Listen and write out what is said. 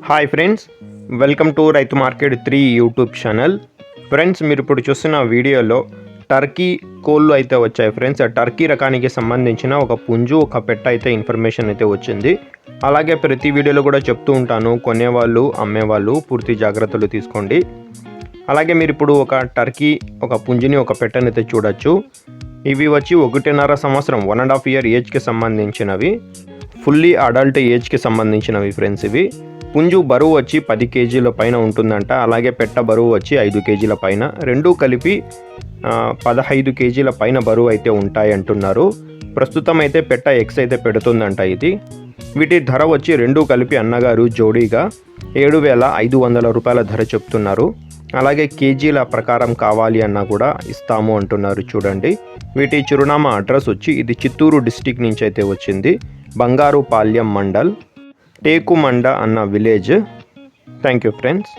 Hi friends, welcome to రైతు market 3 YouTube channel. Friends, మీరు ఇప్పుడు చూస్తున్న వీడియోలో టర్కీ కోళ్ళు అయితే వచ్చాయి ఫ్రెండ్స్. టర్కీ రకానికి సంబంధించిన ఒక పుంజు, ఒక పెట్ట అయితే ఇన్ఫర్మేషన్ అయితే వచ్చింది. అలాగే ప్రతి వీడియోలో కూడా చెప్తూ ఉంటాను, కొనేవాళ్ళు అమ్మేవాళ్ళు పూర్తి జాగ్రత్తలు తీసుకోండి. అలాగే మీరు ఇప్పుడు ఒక టర్కీ, ఒక పుంజుని, ఒక పెట్టని అయితే చూడొచ్చు. ఇవి వచ్చి 1.5 సంవత్సరం 1.5 ఇయర్ ఏజ్కి సంబంధించినవి, ఫుల్లీ అడల్ట్ ఏజ్కి సంబంధించినవి ఫ్రెండ్స్. ఇవి పుంజు బరువు వచ్చి 10 కేజీల పైన ఉంటుందంట. అలాగే పెట్ట బరువు వచ్చి 5 కేజీల పైన, రెండూ కలిపి 15 కేజీల పైన బరువు అయితే ఉంటాయి అంటున్నారు. ప్రస్తుతం అయితే పెట్ట ఎక్స్ అయితే పెడుతుందంట. ఇది వీటి ధర వచ్చి రెండూ కలిపి అన్నగారు జోడీగా 7,500 రూపాయల ధర చెప్తున్నారు. అలాగే కేజీల ప్రకారం కావాలి అన్నా కూడా ఇస్తాము అంటున్నారు. చూడండి, వీటి చిరునామా అడ్రస్ వచ్చి ఇది చిత్తూరు డిస్టిక్ నుంచి అయితే వచ్చింది. బంగారుపాల్యం మండల్, టేకుమండ అన్న విలేజ్. Thank you friends.